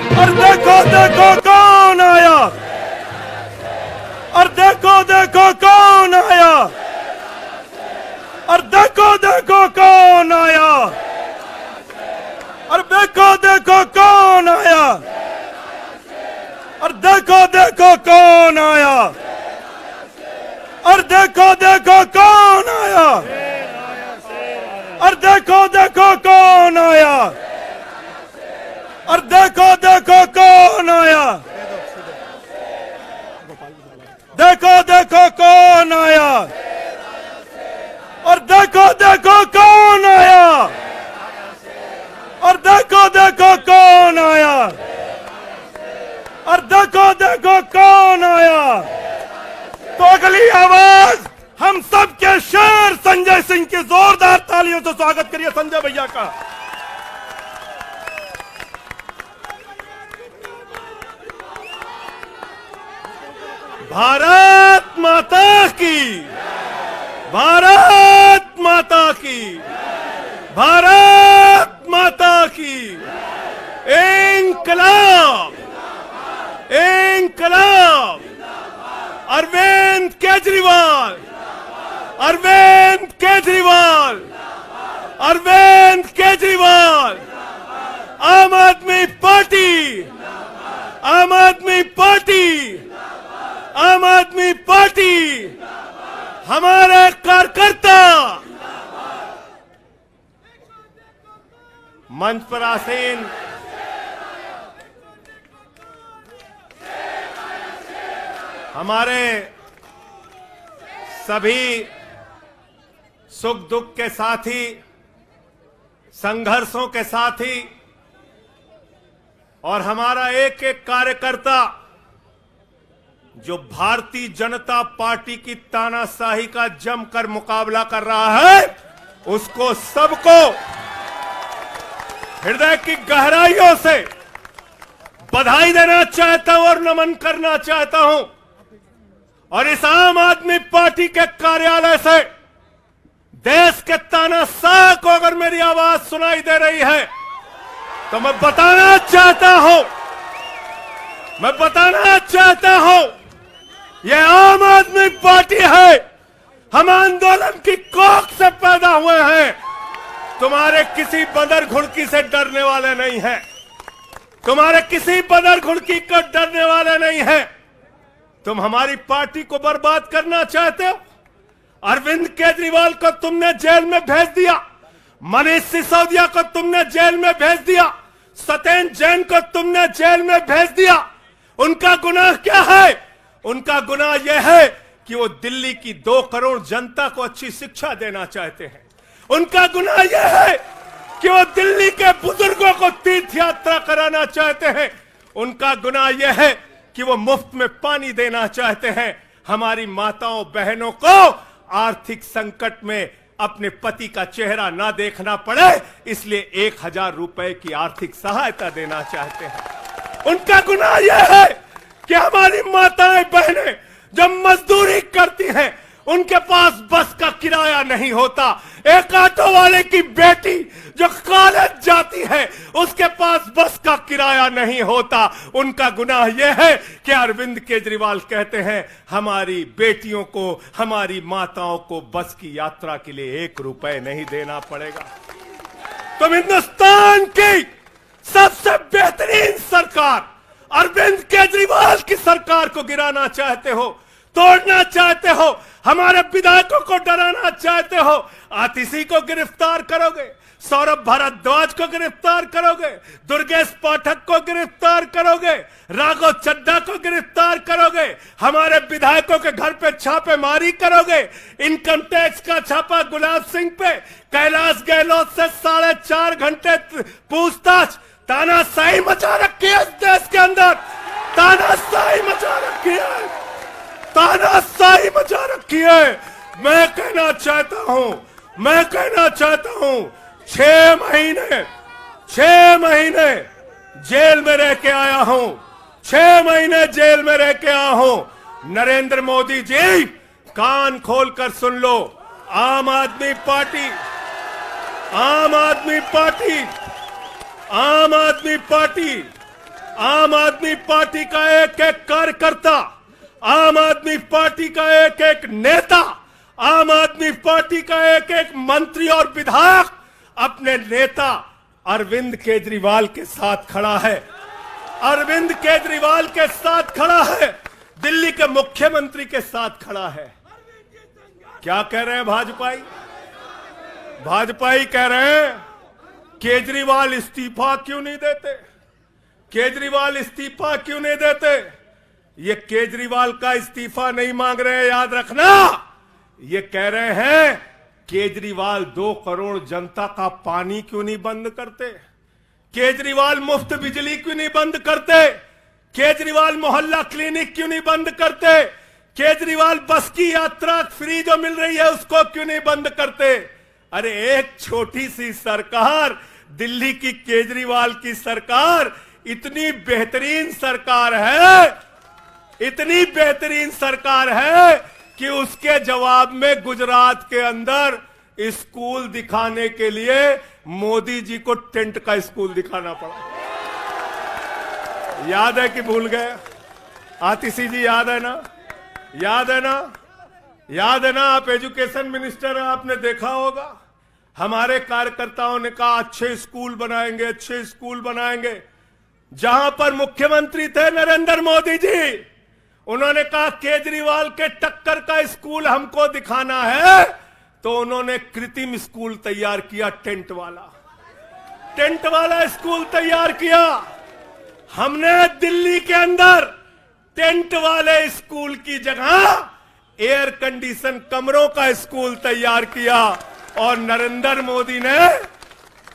और देखो देखो कौन आया, और देखो देखो कौन आया, और देखो देखो कौन आया, और देखो देखो कौन आया, और देखो देखो कौन आया, और देखो देखो कौन आया, और देखो देखो कौन आया, और देखो देखो कौन आया, देखो देखो कौन आया, और देखो देखो कौन आया, और देखो देखो कौन आया, और देखो देखो कौन आया। तो अगली आवाज हम सब के शेर संजय सिंह की जोरदार तालियों से स्वागत करिए संजय भैया का। भारत माता की, भारत माता की, भारत माता की। इंकलाब, इंकलाब। अरविंद केजरीवाल, अरविंद केजरीवाल, अरविंद केजरीवाल। आम आदमी पार्टी, आम आदमी पार्टी, आम आदमी पार्टी। हमारे कार्यकर्ता मंच पर आसीन हमारे सभी सुख दुख के साथी, संघर्षों के साथी और हमारा एक एक कार्यकर्ता जो भारतीय जनता पार्टी की तानाशाही का जमकर मुकाबला कर रहा है, उसको सबको हृदय की गहराइयों से बधाई देना चाहता हूं और नमन करना चाहता हूं। और इस आम आदमी पार्टी के कार्यालय से देश के तानाशाह को अगर मेरी आवाज सुनाई दे रही है तो मैं बताना चाहता हूं, मैं बताना चाहता हूं, यह आम आदमी पार्टी है। हम आंदोलन की कोख से पैदा हुए हैं। तुम्हारे किसी बंदर घुड़की से डरने वाले नहीं हैं, तुम्हारे किसी बंदर घुड़की को डरने वाले नहीं हैं। तुम हमारी पार्टी को बर्बाद करना चाहते हो। अरविंद केजरीवाल को तुमने जेल में भेज दिया, मनीष सिसोदिया को तुमने जेल में भेज दिया, सत्येंद्र जैन को तुमने जेल में भेज दिया। उनका गुनाह क्या है? उनका गुनाह यह है कि वो दिल्ली की 2 करोड़ जनता को अच्छी शिक्षा देना चाहते हैं। उनका गुनाह यह है कि वो दिल्ली के बुजुर्गों को तीर्थ यात्रा कराना चाहते हैं। उनका गुनाह यह है कि वो मुफ्त में पानी देना चाहते हैं। हमारी माताओं बहनों को आर्थिक संकट में अपने पति का चेहरा ना देखना पड़े, इसलिए 1000 रुपए की आर्थिक सहायता देना चाहते हैं। उनका गुनाह यह है कि हमारी माताएं बहनें जब मजदूरी करती हैं, उनके पास बस का किराया नहीं होता। एक ऑटो वाले की बेटी जो कॉलेज जाती है, उसके पास बस का किराया नहीं होता। उनका गुनाह यह है कि अरविंद केजरीवाल कहते हैं हमारी बेटियों को, हमारी माताओं को बस की यात्रा के लिए 1 रुपए नहीं देना पड़ेगा। तुम हिंदुस्तान की सबसे बेहतरीन सरकार अरविंद केजरीवाल की सरकार को गिराना चाहते हो, तोड़ना चाहते हो, हमारे विधायकों को डराना चाहते हो। आतिशी को गिरफ्तार करोगे, सौरभ भारद्वाज को गिरफ्तार करोगे, दुर्गेश पाठक को गिरफ्तार करोगे, राघव चड्ढा को गिरफ्तार करोगे, हमारे विधायकों के घर पे छापेमारी करोगे, इनकम टैक्स का छापा गुलाब सिंह पे, कैलाश गहलोत से 4.5 घंटे पूछताछ। तानाशाही मचा रखी है इस देश के अंदर, तानाशाही मचा रखी है, तानाशाही मचा रखी है। मैं कहना चाहता हूं, मैं कहना चाहता हूं, 6 महीने जेल में रह के आया हूं, 6 महीने जेल में रह के आया हूं। नरेंद्र मोदी जी कान खोलकर सुन लो, आम आदमी पार्टी, आम आदमी पार्टी, आम आदमी पार्टी आम आदमी पार्टी का एक एक कार्यकर्ता, आम आदमी पार्टी का एक एक नेता, आम आदमी पार्टी का एक एक मंत्री और विधायक अपने नेता अरविंद केजरीवाल के साथ खड़ा है। अरविंद केजरीवाल के साथ खड़ा है, दिल्ली के मुख्यमंत्री के साथ खड़ा है। क्या कह रहे हैं भाजपाई? भाजपाई कह रहे हैं केजरीवाल इस्तीफा क्यों नहीं देते, केजरीवाल इस्तीफा क्यों नहीं देते। ये केजरीवाल का इस्तीफा नहीं मांग रहे हैं, याद रखना। ये कह रहे हैं केजरीवाल 2 करोड़ जनता का पानी क्यों नहीं बंद करते, केजरीवाल मुफ्त बिजली क्यों नहीं बंद करते, केजरीवाल मोहल्ला क्लिनिक क्यों नहीं बंद करते, केजरीवाल बस की यात्रा फ्री जो मिल रही है उसको क्यों नहीं बंद करते। अरे एक छोटी सी सरकार, दिल्ली की केजरीवाल की सरकार इतनी बेहतरीन सरकार है, इतनी बेहतरीन सरकार है कि उसके जवाब में गुजरात के अंदर स्कूल दिखाने के लिए मोदी जी को टेंट का स्कूल दिखाना पड़ा। याद है कि भूल गए? आतिशी जी याद है ना? याद है ना? याद है ना? आप एजुकेशन मिनिस्टर हैं, आपने देखा होगा। हमारे कार्यकर्ताओं ने कहा अच्छे स्कूल बनाएंगे, अच्छे स्कूल बनाएंगे। जहां पर मुख्यमंत्री थे नरेंद्र मोदी जी, उन्होंने कहा केजरीवाल के टक्कर का स्कूल हमको दिखाना है, तो उन्होंने कृत्रिम स्कूल तैयार किया, टेंट वाला स्कूल तैयार किया। हमने दिल्ली के अंदर टेंट वाले स्कूल की जगह एयर कंडीशन कमरों का स्कूल तैयार किया। और नरेंद्र मोदी ने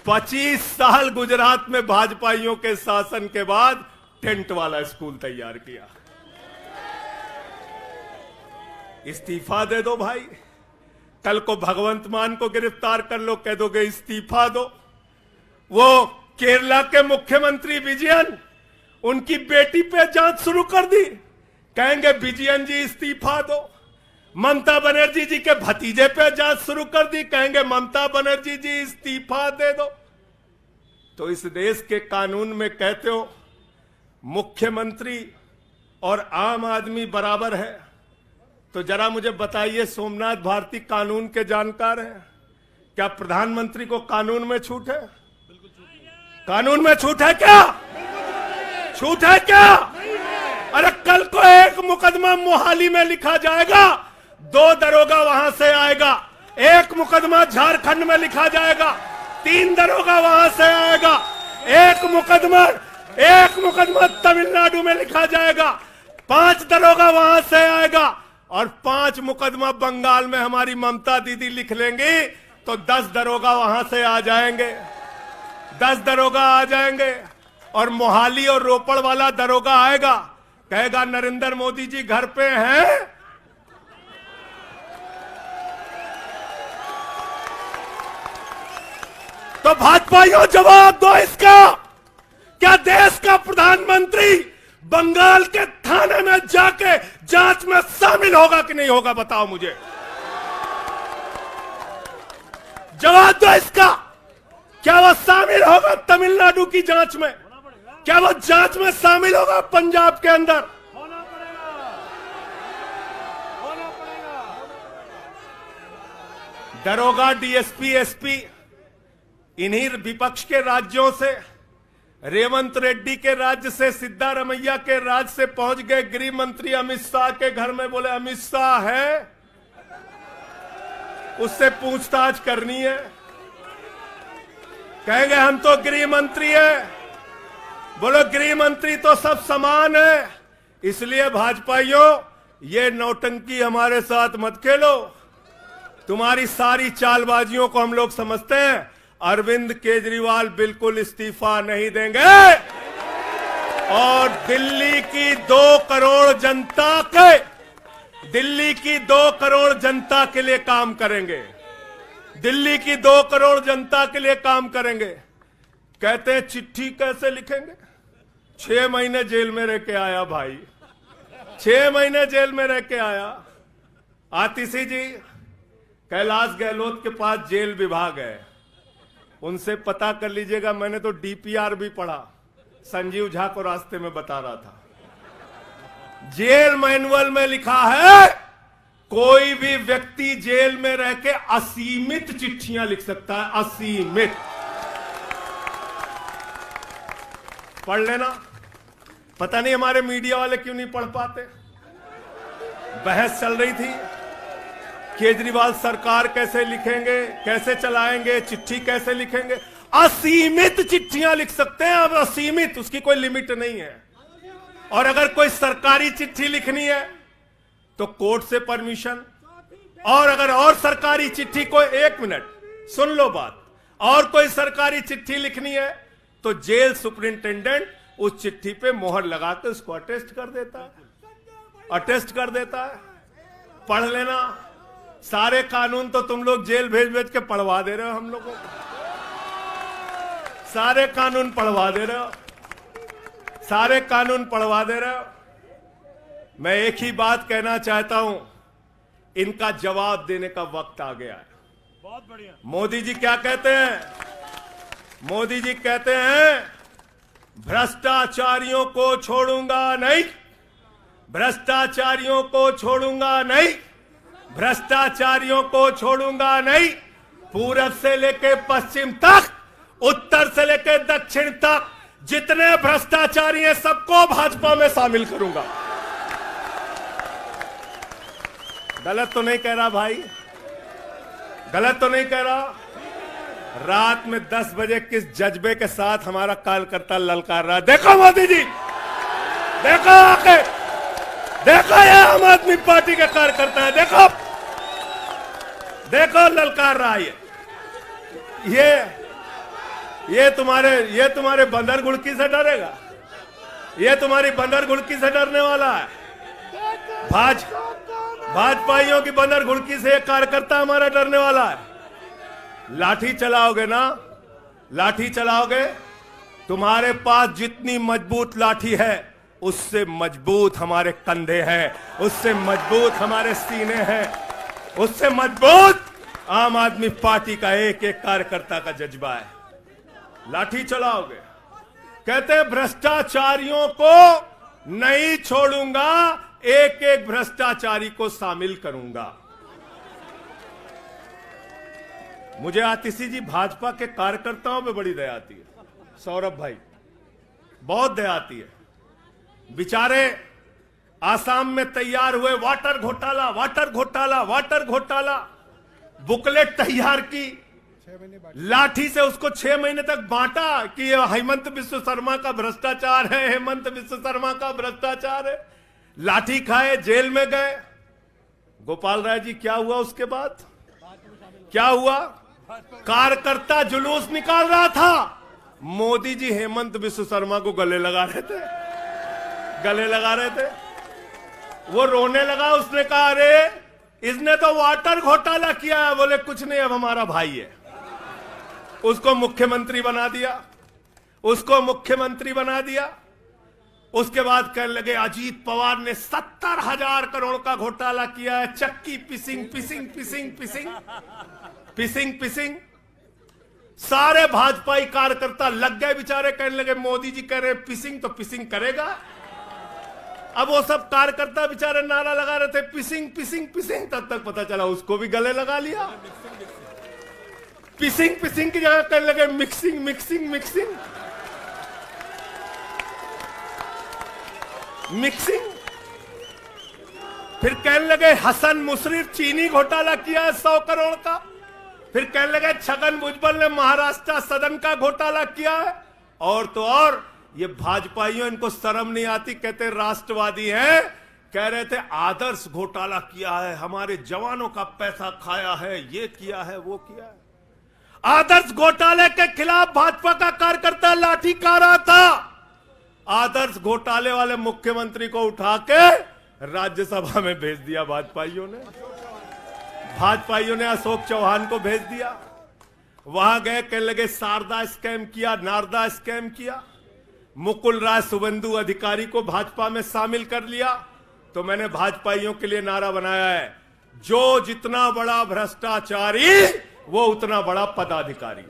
25 साल गुजरात में भाजपाइयों के शासन के बाद टेंट वाला स्कूल तैयार किया। इस्तीफा दे दो भाई, कल को भगवंत मान को गिरफ्तार कर लो, कह दोगे इस्तीफा दो। वो केरला के मुख्यमंत्री विजयन, उनकी बेटी पे जांच शुरू कर दी, कहेंगे विजयन जी इस्तीफा दो। ममता बनर्जी जी के भतीजे पे जांच शुरू कर दी, कहेंगे ममता बनर्जी जी इस्तीफा दे दो। तो इस देश के कानून में कहते हो मुख्यमंत्री और आम आदमी बराबर है, तो जरा मुझे बताइए, सोमनाथ भारती कानून के जानकार हैं, क्या प्रधानमंत्री को कानून में छूट है? कानून में छूट है क्या? छूट है क्या? अरे कल को एक मुकदमा मोहाली में लिखा जाएगा, 2 दरोगा वहां से आएगा। एक मुकदमा झारखंड में लिखा जाएगा, 3 दरोगा वहां से आएगा। एक मुकदमा तमिलनाडु में लिखा जाएगा, 5 दरोगा वहां से आएगा। और 5 मुकदमा बंगाल में हमारी ममता दीदी लिख लेंगी, तो 10 दरोगा वहां से आ जाएंगे, 10 दरोगा आ जाएंगे। और मोहाली और रोपड़ वाला दरोगा आएगा, कहेगा नरेंद्र मोदी जी घर पे हैं। तो भाजपाइयों जवाब दो इसका, क्या देश का प्रधानमंत्री बंगाल के थाने में जाके जांच में शामिल होगा कि नहीं होगा? बताओ मुझे, जवाब दो इसका। क्या वो शामिल होगा तमिलनाडु की जांच में? क्या वो जांच में शामिल होगा पंजाब के अंदर? दरोगा, डीएसपी, एसपी इन्हीं विपक्ष के राज्यों से, रेवंत रेड्डी के राज्य से, सिद्धारमैया के राज्य से पहुंच गए गृह मंत्री अमित शाह के घर में। बोले अमित शाह है, उससे पूछताछ करनी है। कहेंगे हम तो गृह मंत्री है। बोलो गृह मंत्री तो सब समान है। इसलिए भाजपाइयों, ये नौटंकी हमारे साथ मत खेलो। तुम्हारी सारी चालबाजियों को हम लोग समझते हैं। अरविंद केजरीवाल बिल्कुल इस्तीफा नहीं देंगे और दिल्ली की 2 करोड़ जनता के लिए काम करेंगे। दिल्ली की 2 करोड़ जनता के लिए काम करेंगे। कहते हैं चिट्ठी कैसे लिखेंगे? 6 महीने जेल में रह के आया भाई, 6 महीने जेल में रह के आया। आतिशी जी कैलाश गहलोत के पास जेल विभाग है, उनसे पता कर लीजिएगा। मैंने तो डीपीआर भी पढ़ा, संजीव झा को रास्ते में बता रहा था, जेल मैनुअल में लिखा है कोई भी व्यक्ति जेल में रह के असीमित चिट्ठियां लिख सकता है, असीमित। पढ़ लेना। पता नहीं हमारे मीडिया वाले क्यों नहीं पढ़ पाते। बहस चल रही थी, केजरीवाल सरकार कैसे लिखेंगे, कैसे चलाएंगे, चिट्ठी कैसे लिखेंगे। असीमित चिट्ठियां लिख सकते हैं अब, असीमित, उसकी कोई लिमिट नहीं है। और अगर कोई सरकारी चिट्ठी लिखनी है तो कोर्ट से परमिशन, और अगर और सरकारी चिट्ठी को, 1 मिनट सुन लो बात, और कोई सरकारी चिट्ठी लिखनी है तो जेल सुपरिंटेंडेंट उस चिट्ठी पे मोहर लगा के उसको अटेस्ट कर देता है, अटेस्ट कर देता है। पढ़ लेना। सारे कानून तो तुम लोग जेल भेज भेज के पढ़वा दे रहे हो हम लोगों को, सारे कानून पढ़वा दे रहे हो, सारे कानून पढ़वा दे रहे हो। मैं एक ही बात कहना चाहता हूं, इनका जवाब देने का वक्त आ गया है। बहुत बढ़िया। मोदी जी क्या कहते हैं? मोदी जी कहते हैं भ्रष्टाचारियों को छोड़ूंगा नहीं, भ्रष्टाचारियों को छोड़ूंगा नहीं, भ्रष्टाचारियों को छोड़ूंगा नहीं। पूरब से लेके पश्चिम तक, उत्तर से लेके दक्षिण तक जितने भ्रष्टाचारी हैं सबको भाजपा में शामिल करूंगा। गलत तो नहीं कह रहा भाई? गलत तो नहीं कह रहा? रात में 10 बजे किस जज्बे के साथ हमारा कार्यकर्ता ललकार रहा है, देखो मोदी जी, देखो आके, देखो ये आम आदमी पार्टी के कार्यकर्ता है, देखो देखो ललकार रहा है। ये तुम्हारे बंदर गुड़की से डरेगा? ये तुम्हारी बंदर गुड़की से डरने वाला है? भाजपाइयों की बंदर गुड़की से एक कार्यकर्ता हमारा डरने वाला है? लाठी चलाओगे ना, लाठी चलाओगे। तुम्हारे पास जितनी मजबूत लाठी है उससे मजबूत हमारे कंधे हैं, उससे मजबूत हमारे सीने हैं, उससे मजबूत आम आदमी पार्टी का एक एक कार्यकर्ता का जज्बा है। लाठी चलाओगे। कहते हैं भ्रष्टाचारियों को नहीं छोड़ूंगा, एक एक भ्रष्टाचारी को शामिल करूंगा। मुझे आतिशी जी भाजपा के कार्यकर्ताओं में बड़ी दया आती है, सौरभ भाई, बहुत दया आती है। बेचारे आसाम में तैयार हुए वाटर घोटाला, वाटर घोटाला, वाटर घोटाला, बुकलेट तैयार की, लाठी से उसको 6 महीने तक बांटा कि ये हेमंत बिस्व शर्मा का भ्रष्टाचार है, हेमंत बिस्व शर्मा का भ्रष्टाचार है। लाठी खाए, जेल में गए। गोपाल राय जी क्या हुआ उसके बाद? क्या हुआ? कार्यकर्ता जुलूस निकाल रहा था, मोदी जी हेमंत बिस्व शर्मा को गले लगा रहे थे, गले लगा रहे थे। वो रोने लगा, उसने कहा अरे इसने तो वाटर घोटाला किया है। बोले कुछ नहीं, अब हमारा भाई है। उसको मुख्यमंत्री बना दिया, उसको मुख्यमंत्री बना दिया। उसके बाद कहने लगे अजीत पवार ने 70,000 करोड़ का घोटाला किया है, चक्की पिसिंग पिसिंग पिसिंग पिसिंग पिसिंग पिसिंग। सारे भाजपाई कार्यकर्ता लग गए बेचारे, कहने लगे मोदी जी कह रहे पिसिंग तो पिसिंग करेगा। अब वो सब कार्यकर्ता बेचारे नारा लगा रहे थे पिसिंग पिसिंग पिसिंग, तब तक पता चला उसको भी गले लगा लिया। पिसिंग पिसिंग की जगह कहने लगे मिक्सिंग मिक्सिंग मिक्सिंग मिक्सिंग। फिर कहने लगे हसन मुशर्रफ चीनी घोटाला किया है 100 करोड़ का। फिर कहने लगे छगन भुजबल ने महाराष्ट्र सदन का घोटाला किया है। और तो और ये भाजपाइयों, इनको शर्म नहीं आती, कहते राष्ट्रवादी हैं, कह रहे थे आदर्श घोटाला किया है, हमारे जवानों का पैसा खाया है, ये किया है, वो किया है। आदर्श घोटाले के खिलाफ भाजपा का कार्यकर्ता लाठी खा रहा था। आदर्श घोटाले वाले मुख्यमंत्री को उठा के राज्यसभा में भेज दिया भाजपाइयों ने। भाजपाइयों ने अशोक चौहान को भेज दिया। वहां गए, कहने लगे शारदा स्कैम किया, नारदा स्कैम किया। मुकुल राय शुभेंदु अधिकारी को भाजपा में शामिल कर लिया। तो मैंने भाजपाइयों के लिए नारा बनाया है, जो जितना बड़ा भ्रष्टाचारी वो उतना बड़ा पदाधिकारी।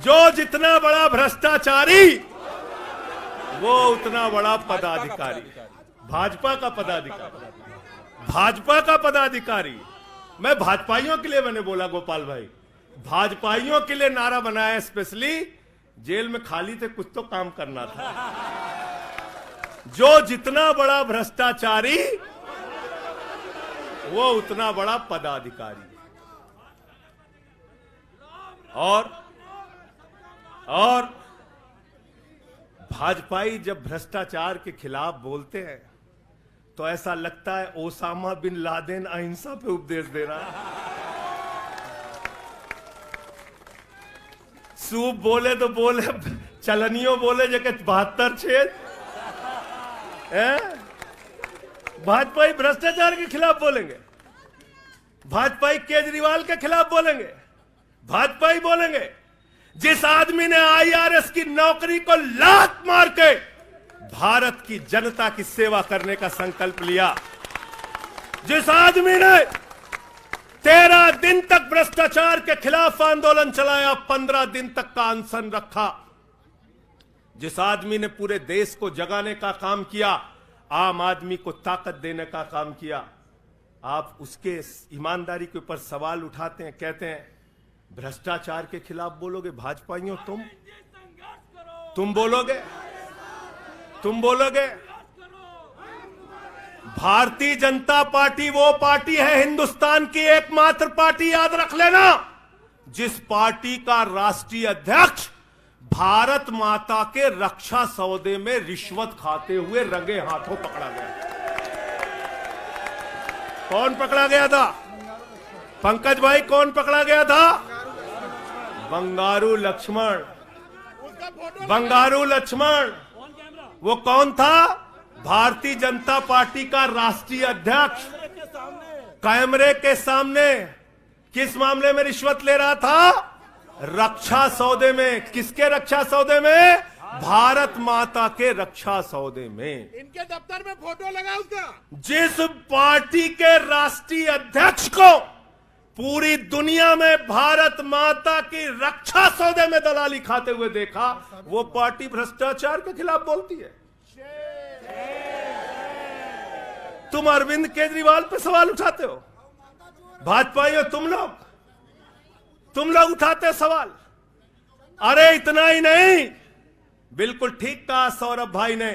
जो जितना बड़ा भ्रष्टाचारी वो उतना बड़ा पदाधिकारी। भाजपा का पदाधिकारी, भाजपा का पदाधिकारी। मैं भाजपाइयों के लिए मैंने बोला गोपाल भाई, भाजपाइयों के लिए नारा बनाया स्पेशली। जेल में खाली थे, कुछ तो काम करना था। जो जितना बड़ा भ्रष्टाचारी वो उतना बड़ा पदाधिकारी। और भाजपाई जब भ्रष्टाचार के खिलाफ बोलते हैं तो ऐसा लगता है ओसामा बिन लादेन अहिंसा पे उपदेश दे रहा है। सूप बोले तो बोले, चलनियों बोले जगह 72 छेद। भाजपाई भ्रष्टाचार के खिलाफ बोलेंगे, भाजपाई केजरीवाल के खिलाफ बोलेंगे, भाजपाई बोलेंगे जिस आदमी ने आईआरएस की नौकरी को लात मार के भारत की जनता की सेवा करने का संकल्प लिया, जिस आदमी ने 13 दिन तक भ्रष्टाचार के खिलाफ आंदोलन चलाया, 15 दिन तक का अनशन रखा, जिस आदमी ने पूरे देश को जगाने का काम किया, आम आदमी को ताकत देने का काम किया, आप उसके ईमानदारी के ऊपर सवाल उठाते हैं, कहते हैं भ्रष्टाचार के खिलाफ बोलोगे। भाजपाइयों तुम बोलोगे, तुम बोलोगे। भारतीय जनता पार्टी वो पार्टी है, हिंदुस्तान की एकमात्र पार्टी, याद रख लेना, जिस पार्टी का राष्ट्रीय अध्यक्ष भारत माता के रक्षा सौदे में रिश्वत खाते हुए रंगे हाथों पकड़ा गया। कौन पकड़ा गया था? पंकज भाई, कौन पकड़ा गया था? बंगारू लक्ष्मण। बंगारू लक्ष्मण वो कौन था? भारतीय जनता पार्टी का राष्ट्रीय अध्यक्ष। कैमरे के सामने किस मामले में रिश्वत ले रहा था? रक्षा सौदे में। किसके रक्षा सौदे में? भारत माता के रक्षा सौदे में। इनके दफ्तर में फोटो लगा उसका। जिस पार्टी के राष्ट्रीय अध्यक्ष को पूरी दुनिया में भारत माता की रक्षा सौदे में दलाली खाते हुए देखा, वो पार्टी भ्रष्टाचार के खिलाफ बोलती है। तुम अरविंद केजरीवाल पे सवाल उठाते हो, भाजपाइयों तुम लोग उठाते हो सवाल। अरे इतना ही नहीं, बिल्कुल ठीक कहा सौरभ भाई ने,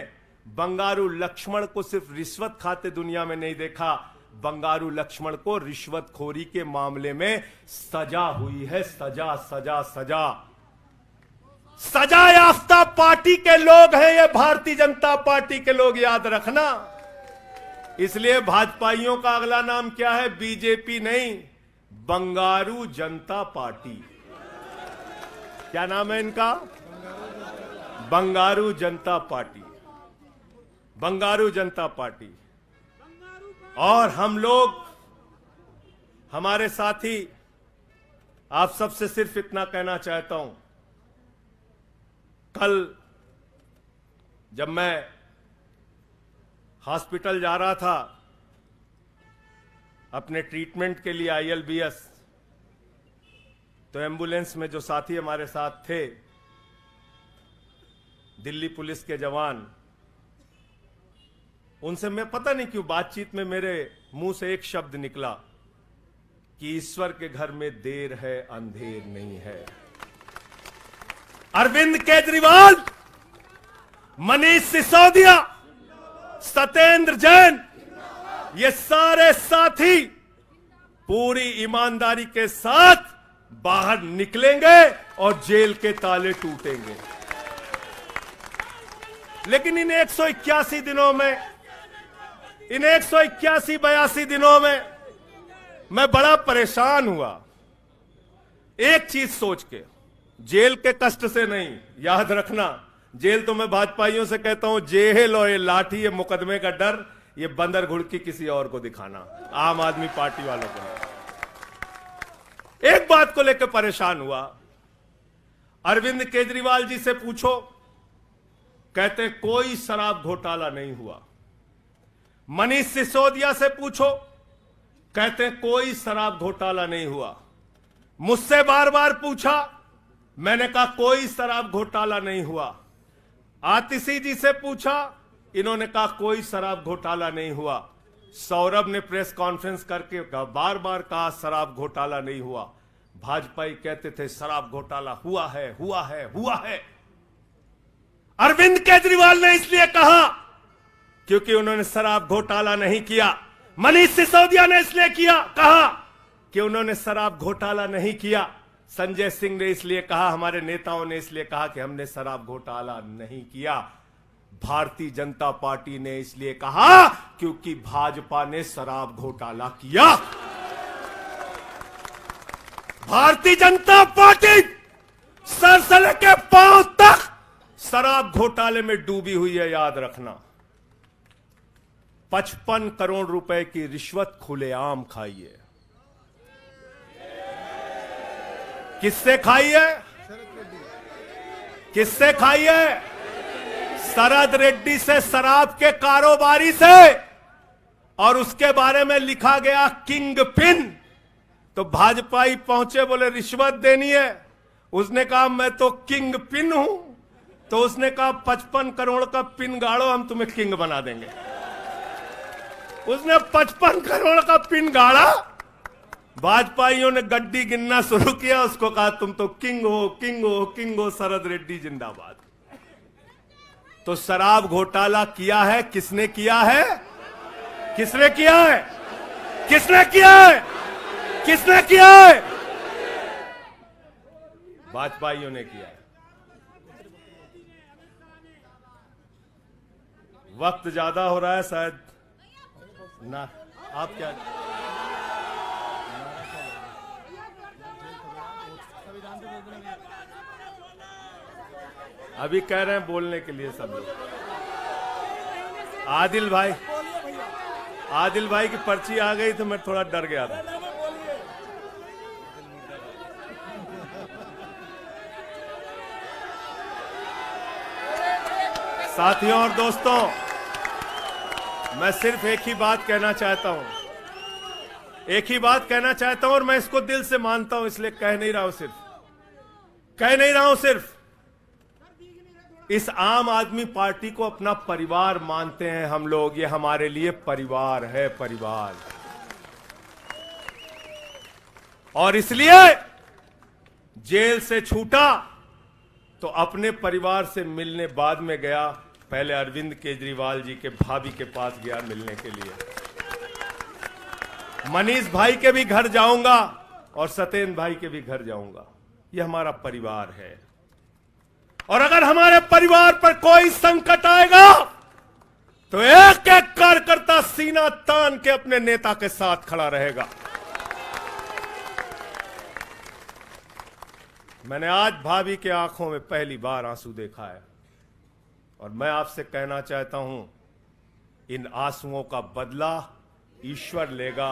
बंगारू लक्ष्मण को सिर्फ रिश्वत खाते दुनिया में नहीं देखा, बंगारू लक्ष्मण को रिश्वतखोरी के मामले में सजा हुई है। सजा सजा सजा सजा याफ्ता पार्टी के लोग हैं ये भारतीय जनता पार्टी के लोग, याद रखना। इसलिए भाजपाइयों का अगला नाम क्या है? बीजेपी नहीं, बंगारू जनता पार्टी। क्या नाम है इनका? बंगारू जनता पार्टी। बंगारू जनता पार्टी। और हम लोग, हमारे साथी, आप सबसे सिर्फ इतना कहना चाहता हूं, कल जब मैं हॉस्पिटल जा रहा था अपने ट्रीटमेंट के लिए ILBS, तो एम्बुलेंस में जो साथी हमारे साथ थे, दिल्ली पुलिस के जवान, उनसे मैं पता नहीं क्यों बातचीत में मेरे मुंह से एक शब्द निकला कि ईश्वर के घर में देर है अंधेर नहीं है। अरविंद केजरीवाल, मनीष सिसोदिया, सत्येंद्र जैन, ये सारे साथी पूरी ईमानदारी के साथ बाहर निकलेंगे और जेल के ताले टूटेंगे। लेकिन इन 181 दिनों में, इन 181-82 दिनों में मैं बड़ा परेशान हुआ, एक चीज सोच के, जेल के कष्ट से नहीं, याद रखना, जेल तो मैं भाजपाइयों से कहता हूं, जेल और ये लाठी, ये मुकदमे का डर, ये बंदर घुड़की किसी और को दिखाना, आम आदमी पार्टी वालों को नहीं। एक बात को लेकर परेशान हुआ, अरविंद केजरीवाल जी से पूछो, कहते कोई शराब घोटाला नहीं हुआ। मनीष सिसोदिया से पूछो, कहते कोई शराब घोटाला नहीं हुआ। मुझसे बार बार पूछा, मैंने कहा कोई शराब घोटाला नहीं हुआ। आतिशी जी से पूछा, इन्होंने कहा कोई शराब घोटाला नहीं हुआ। सौरभ ने प्रेस कॉन्फ्रेंस करके बार बार कहा शराब घोटाला नहीं हुआ। भाजपाई कहते थे शराब घोटाला हुआ है, हुआ है, हुआ है। अरविंद केजरीवाल ने इसलिए कहा क्योंकि उन्होंने शराब घोटाला नहीं किया। मनीष सिसोदिया ने इसलिए कहा कि उन्होंने शराब घोटाला नहीं किया। संजय सिंह ने इसलिए कहा, हमारे नेताओं ने इसलिए कहा कि हमने शराब घोटाला नहीं किया। भारतीय जनता पार्टी ने इसलिए कहा क्योंकि भाजपा ने शराब घोटाला किया। भारतीय जनता पार्टी सर से लेकर पांव तक शराब घोटाले में डूबी हुई है, याद रखना। 55 करोड़ रुपए की रिश्वत खुलेआम खाई है। किससे खाई है? किससे खाई है? शरद रेड्डी से, शराब के कारोबारी से। और उसके बारे में लिखा गया किंग पिन। तो भाजपाई पहुंचे, बोले रिश्वत देनी है। उसने कहा मैं तो किंग पिन हूं। तो उसने कहा 55 करोड़ का पिन गाड़ो, हम तुम्हें किंग बना देंगे। उसने 55 करोड़ का पिन गाड़ा। भाजपाइयों ने गड्डी गिनना शुरू किया। उसको कहा तुम तो किंग हो, किंग हो, किंग हो, शरद रेड्डी जिंदाबाद। तो शराब घोटाला किया है, किसने किया है? किसने किया है? किसने किया है? किसने किया है? भाजपाइयों ने किया है। वक्त ज्यादा हो रहा है शायद ना। आप क्या अभी कह रहे हैं बोलने के लिए सब लोग? आदिल भाई की पर्ची आ गई तो मैं थोड़ा डर गया था। साथियों और दोस्तों, मैं सिर्फ एक ही बात कहना चाहता हूं। एक ही बात कहना चाहता हूं और मैं इसको दिल से मानता हूं, इसलिए कह नहीं रहा हूं सिर्फ। इस आम आदमी पार्टी को अपना परिवार मानते हैं हम लोग। ये हमारे लिए परिवार है, परिवार। और इसलिए जेल से छूटा तो अपने परिवार से मिलने बाद में गया। पहले अरविंद केजरीवाल जी के भाभी के पास गया मिलने के लिए। मनीष भाई के भी घर जाऊंगा और सत्येंद्र भाई के भी घर जाऊंगा। ये हमारा परिवार है। और अगर हमारे परिवार पर कोई संकट आएगा तो एक एक कार्यकर्ता सीना तान के अपने नेता के साथ खड़ा रहेगा। मैंने आज भाभी के आंखों में पहली बार आंसू देखा है और मैं आपसे कहना चाहता हूं, इन आंसुओं का बदला ईश्वर लेगा।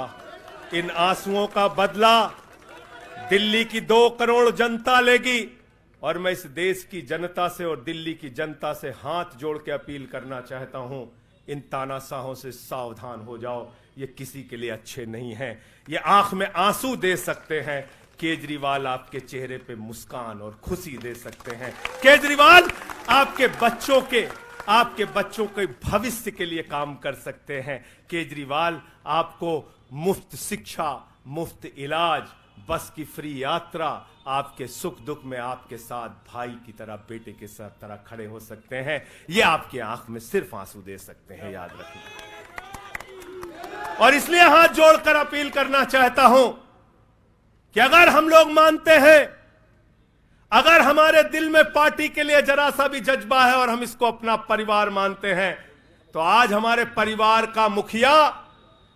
इन आंसुओं का बदला दिल्ली की 2 करोड़ जनता लेगी। और मैं इस देश की जनता से और दिल्ली की जनता से हाथ जोड़ के अपील करना चाहता हूं, इन तानाशाहों से सावधान हो जाओ। ये किसी के लिए अच्छे नहीं हैं। ये आंख में आंसू दे सकते हैं, केजरीवाल आपके चेहरे पे मुस्कान और खुशी दे सकते हैं। केजरीवाल आपके बच्चों के भविष्य के लिए काम कर सकते हैं। केजरीवाल आपको मुफ्त शिक्षा, मुफ्त इलाज, बस की फ्री यात्रा, आपके सुख दुख में आपके साथ भाई की तरह, बेटे के साथ तरह खड़े हो सकते हैं। ये आपकी आंख में सिर्फ आंसू दे सकते हैं, याद रखना। और इसलिए हाथ जोड़कर अपील करना चाहता हूं कि अगर हम लोग मानते हैं, अगर हमारे दिल में पार्टी के लिए जरा सा भी जज्बा है और हम इसको अपना परिवार मानते हैं, तो आज हमारे परिवार का मुखिया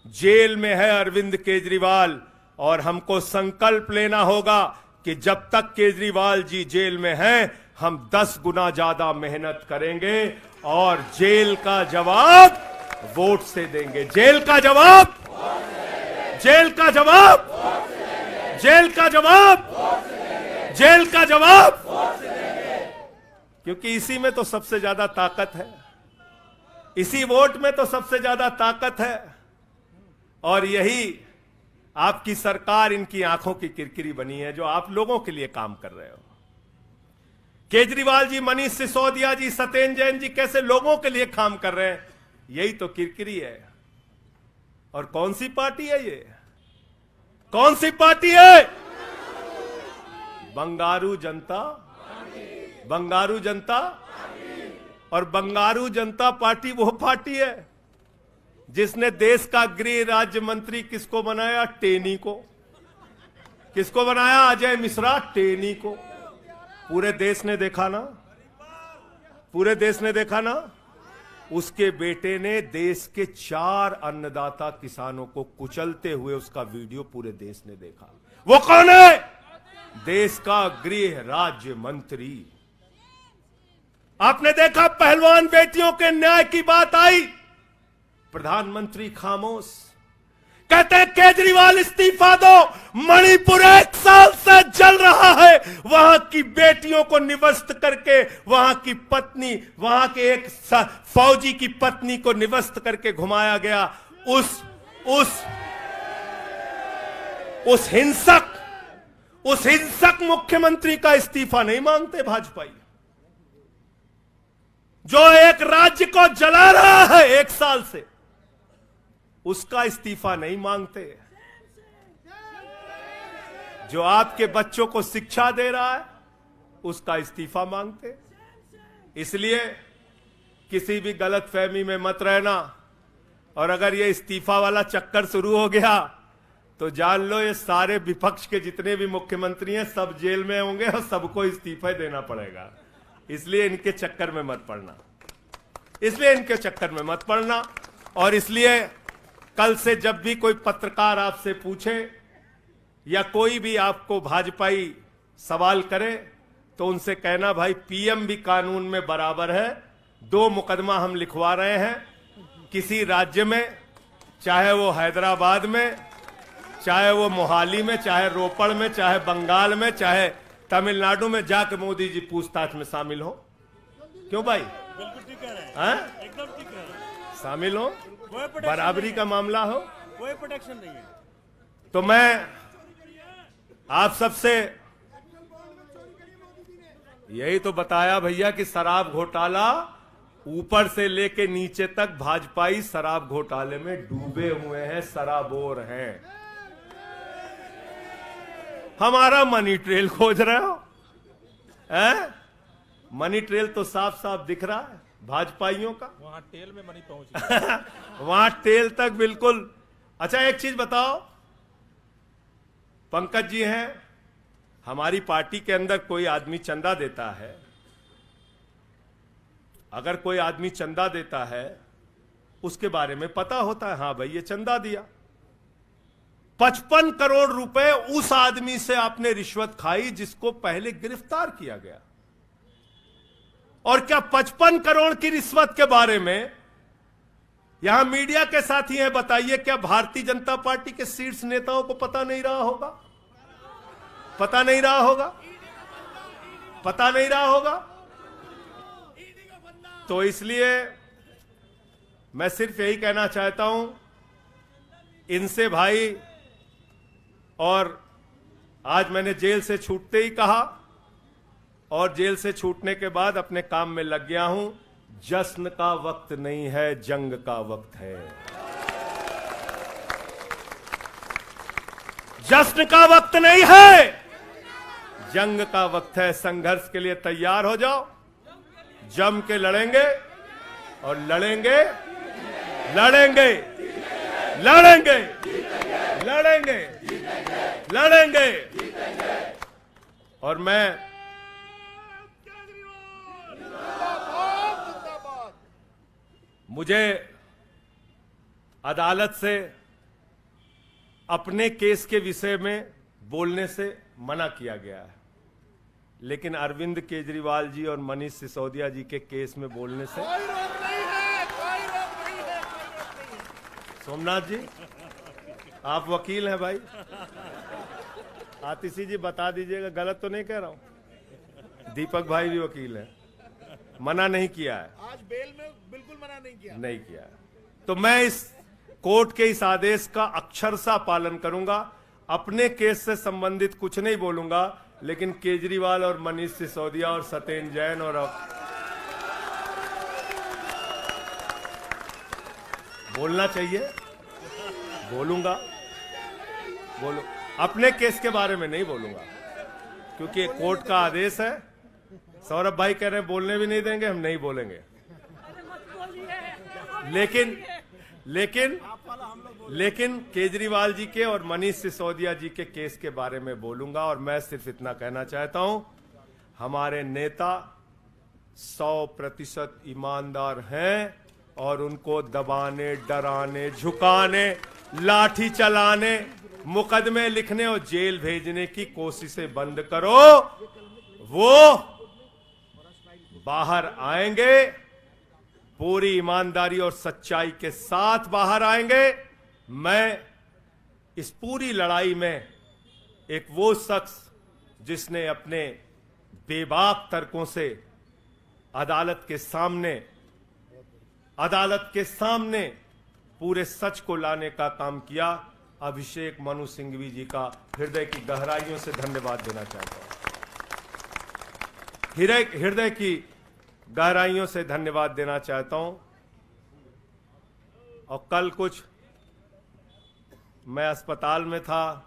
जेल में है, अरविंद केजरीवाल। और हमको संकल्प लेना होगा कि जब तक केजरीवाल जी जेल में हैं, हम 10 गुना ज्यादा मेहनत करेंगे और जेल का जवाब वोट से देंगे। जेल का जवाब, जेल का जवाब, जेल का जवाब, जेल का जवाब। क्योंकि इसी में तो सबसे ज्यादा ताकत है, इसी वोट में तो सबसे ज्यादा ताकत है। और यही आपकी सरकार इनकी आंखों की किरकिरी बनी है, जो आप लोगों के लिए काम कर रहे हो। केजरीवाल जी, मनीष सिसोदिया जी, सत्येंद्र जैन जी कैसे लोगों के लिए काम कर रहे हैं, यही तो किरकिरी है। और कौन सी पार्टी है ये? कौन सी पार्टी है? बंगारू जनता, बंगारू जनता। और बंगारू जनता पार्टी वो पार्टी है जिसने देश का गृह राज्य मंत्री किसको बनाया? टेनी को। किसको बनाया? अजय मिश्रा टेनी को। पूरे देश ने देखा ना, पूरे देश ने देखा ना। उसके बेटे ने देश के 4 अन्नदाता किसानों को कुचलते हुए उसका वीडियो पूरे देश ने देखा। वो कौन है? देश का गृह राज्य मंत्री। आपने देखा पहलवान बेटियों के न्याय की बात आई, प्रधानमंत्री खामोश। कहते हैं केजरीवाल इस्तीफा दो, मणिपुर 1 साल से जल रहा है, वहां की बेटियों को निवस्त करके, वहां की पत्नी, वहां के एक फौजी की पत्नी को निवस्त करके घुमाया गया। उस हिंसक मुख्यमंत्री का इस्तीफा नहीं मांगते भाजपाई, जो एक राज्य को जला रहा है 1 साल से, उसका इस्तीफा नहीं मांगते। जो आपके बच्चों को शिक्षा दे रहा है उसका इस्तीफा मांगते। इसलिए किसी भी गलतफहमी में मत रहना। और अगर ये इस्तीफा वाला चक्कर शुरू हो गया तो जान लो ये सारे विपक्ष के जितने भी मुख्यमंत्री हैं सब जेल में होंगे और सबको इस्तीफा देना पड़ेगा। इसलिए इनके चक्कर में मत पड़ना, इसलिए इनके चक्कर में मत पड़ना। और इसलिए कल से जब भी कोई पत्रकार आपसे पूछे या कोई भी आपको भाजपाई सवाल करे तो उनसे कहना, भाई पीएम भी कानून में बराबर है। 2 मुकदमा हम लिखवा रहे हैं किसी राज्य में, चाहे वो हैदराबाद में, चाहे वो मोहाली में, चाहे रोपड़ में, चाहे बंगाल में, चाहे तमिलनाडु में, जाके मोदी जी पूछताछ में शामिल हो। क्यों भाई? बिल्कुल ठीक कह रहे हैं, एकदम ठीक कह रहे हैं। शामिल हो, बराबरी का मामला हो, कोई प्रोटेक्शन नहीं है। तो मैं आप सबसे यही तो बताया भैया कि शराब घोटाला ऊपर से लेके नीचे तक भाजपाई शराब घोटाले में डूबे हुए हैं, सराबोर हैं। हमारा मनी ट्रेल खोज रहे हो? मनी ट्रेल तो साफ साफ दिख रहा है भाजपाइयों का। वहां टेल में मनी पहुंच वहां टेल तक बिल्कुल। अच्छा एक चीज बताओ, पंकज जी हैं, हमारी पार्टी के अंदर कोई आदमी चंदा देता है, अगर कोई आदमी चंदा देता है उसके बारे में पता होता है, हाँ भाई ये चंदा दिया। 55 करोड़ रुपए उस आदमी से आपने रिश्वत खाई जिसको पहले गिरफ्तार किया गया। और क्या 55 करोड़ की रिश्वत के बारे में यहां मीडिया के साथी हैं, बताइए क्या भारतीय जनता पार्टी के शीर्ष नेताओं को पता नहीं रहा होगा? पता नहीं रहा होगा? पता नहीं रहा होगा? तो इसलिए मैं सिर्फ यही कहना चाहता हूं इनसे भाई, और आज मैंने जेल से छूटते ही कहा और जेल से छूटने के बाद अपने काम में लग गया हूं। जश्न का वक्त नहीं है, जंग का वक्त है। जश्न का वक्त नहीं है, जंग का वक्त है। संघर्ष के लिए तैयार हो जाओ, जम के लड़ेंगे और लड़ेंगे, लड़ेंगे, लड़ेंगे, लड़ेंगे, लड़ेंगे। और मैं मुझे अदालत से अपने केस के विषय में बोलने से मना किया गया है, लेकिन अरविंद केजरीवाल जी और मनीष सिसोदिया जी के केस में बोलने से कोई रोक नहीं है, कोई रोक नहीं है, कोई रोक नहीं है। सोमनाथ जी आप वकील हैं भाई, आतिशी जी बता दीजिएगा, गलत तो नहीं कह रहा हूं। दीपक भाई भी वकील हैं, मना नहीं किया है, आज बेल में बिल्कुल मना नहीं किया, नहीं किया है। तो मैं इस कोर्ट के इस आदेश का अक्षरशः पालन करूंगा। अपने केस से संबंधित कुछ नहीं बोलूंगा, लेकिन केजरीवाल और मनीष सिसोदिया और सत्येंद्र जैन और बोलना चाहिए, बोलूंगा, बोलो। अपने केस के बारे में नहीं बोलूंगा क्योंकि कोर्ट का आदेश है। सौरभ भाई कह रहे हैं बोलने भी नहीं देंगे, हम नहीं बोलेंगे। लेकिन केजरीवाल जी के और मनीष सिसोदिया जी के केस के बारे में बोलूंगा। और मैं सिर्फ इतना कहना चाहता हूं, हमारे नेता 100% ईमानदार हैं और उनको दबाने, डराने, झुकाने, लाठी चलाने, मुकदमे लिखने और जेल भेजने की कोशिशें बंद करो। वो बाहर आएंगे, पूरी ईमानदारी और सच्चाई के साथ बाहर आएंगे। मैं इस पूरी लड़ाई में एक वो शख्स जिसने अपने बेबाक तर्कों से अदालत के सामने पूरे सच को लाने का काम किया, अभिषेक मनु सिंघवी जी का हृदय की गहराइयों से धन्यवाद देना चाहता हूं। हृदय की गहराइयों से धन्यवाद देना चाहता हूं। और कल कुछ मैं अस्पताल में था,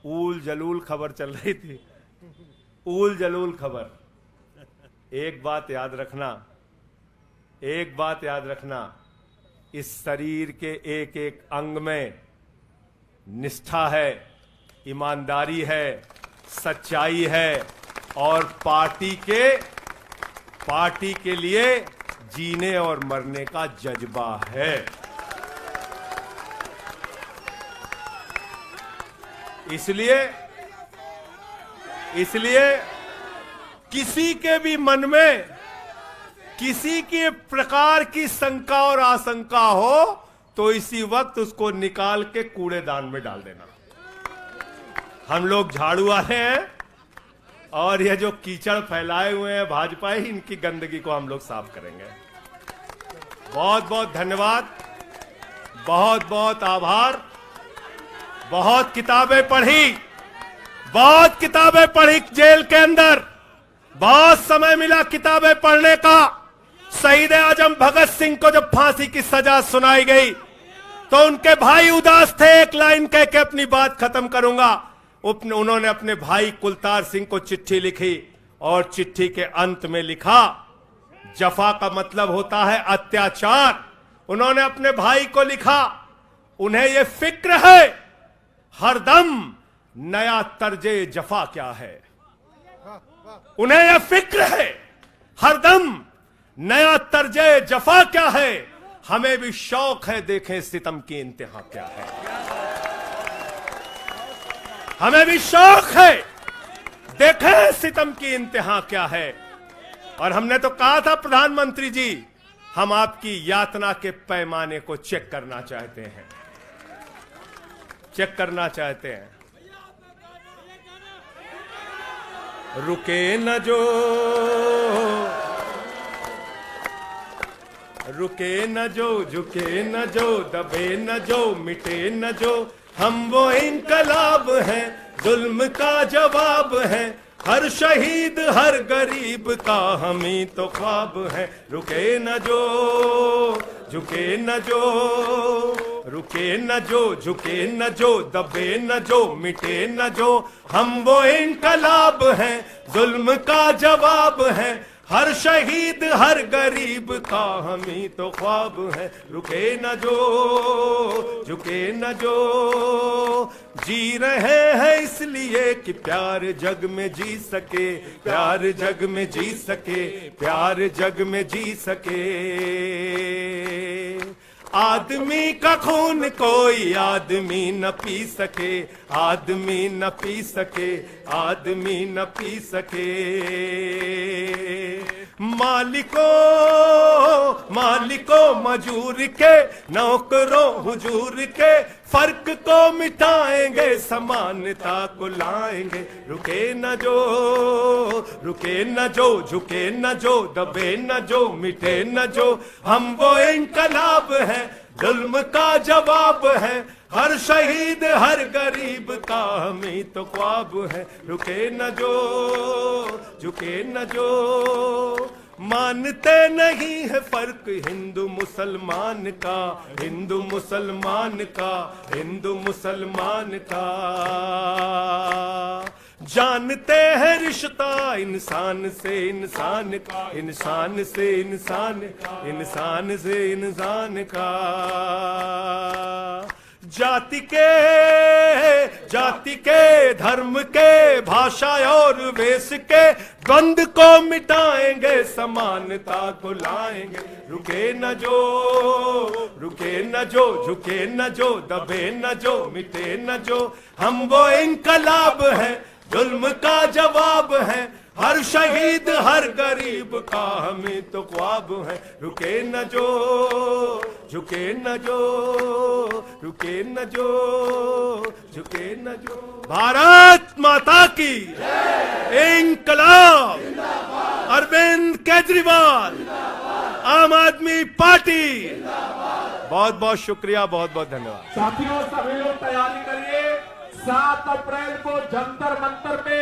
ऊल जलूल खबर चल रही थी, ऊल जलूल खबर। एक बात याद रखना, इस शरीर के एक एक अंग में निष्ठा है, ईमानदारी है, सच्चाई है और पार्टी के लिए जीने और मरने का जज्बा है। इसलिए किसी के भी मन में किसी के प्रकार की शंका और आशंका हो तो इसी वक्त उसको निकाल के कूड़ेदान में डाल देना। हम लोग झाड़ू वाले हैं और ये जो कीचड़ फैलाए हुए हैं भाजपा ही, इनकी गंदगी को हम लोग साफ करेंगे। बहुत बहुत धन्यवाद, बहुत बहुत आभार। बहुत किताबें पढ़ी जेल के अंदर, बहुत समय मिला किताबें पढ़ने का। शहीद आजम भगत सिंह को जब फांसी की सजा सुनाई गई तो उनके भाई उदास थे। एक लाइन कह के अपनी बात खत्म करूंगा। उन्होंने अपने भाई कुलतार सिंह को चिट्ठी लिखी और चिट्ठी के अंत में लिखा, जफा का मतलब होता है अत्याचार। उन्होंने अपने भाई को लिखा, उन्हें यह फिक्र है हरदम नया तर्जे जफा क्या है। उन्हें यह फिक्र है हरदम नया तर्जे जफा क्या है। हमें भी शौक है देखें सितम की इंतहा क्या है। हमें भी शौक है देखें सितम की इंतहा क्या है। और हमने तो कहा था प्रधानमंत्री जी, हम आपकी यातना के पैमाने को चेक करना चाहते हैं, रुके न जो, झुके न जो, दबे न जो, मिटे न जो, हम वो इनकलाब हैं, जुल्म का जवाब है। हर शहीद हर गरीब का हम ही तो ख्वाब है। रुके न जो, झुके न जो, रुके न जो, झुके न जो, दबे न जो, मिटे न जो, हम वो इनकलाब हैं, जुल्म का जवाब है। हर शहीद हर गरीब का हम ही तो ख्वाब है। रुके न जो, झुके न जो, जी रहे हैं इसलिए कि प्यार जग में जी सके, प्यार जग में जी सके, प्यार जग में जी सके। आदमी का खून कोई आदमी न पी सके, आदमी न पी सके, आदमी न पी सके। मालिकों मजूर के, नौकरों हुजूर के, फर्क को मिटाएंगे, समानता को लाएंगे। रुके न जो, रुके न जो, झुके न जो, दबे न जो, मिटे न जो, हम वो इनकलाब है, जुल्म का जवाब है। हर शहीद हर गरीब का हमें तो ख्वाब है, रुके न जो झुके न जो। मानते नहीं है फर्क हिंदू मुसलमान का, हिंदू मुसलमान का, हिंदू मुसलमान का। जानते हैं रिश्ता इंसान से इंसान का, इंसान से इंसान, इंसान से इंसान का। जाति के धर्म के भाषा और वेश के द्वंद को मिटाएंगे, समानता को लाएंगे। रुके न जो झुके न जो, दबे न जो मिटे न जो। हम वो इनकलाब है, जुल्म का जवाब है। हर शहीद हर गरीब का हमें तो ख्वाब है, रुके न जो झुके न जो, रुके न जो झुके न जो। भारत माता की इंकलाब, अरविंद केजरीवाल, आम आदमी पार्टी। बहुत बहुत शुक्रिया, बहुत बहुत धन्यवाद। साथियों सभी लोग तैयारी करिए, 7 अप्रैल को जंतर मंतर पे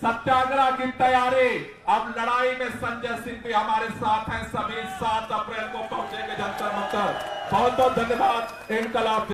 सत्याग्रह की तैयारी। अब लड़ाई में संजय सिंह भी हमारे साथ हैं, सभी 7 अप्रैल को पहुंचेंगे जंतर मंतर। बहुत बहुत धन्यवाद। इंकलाब।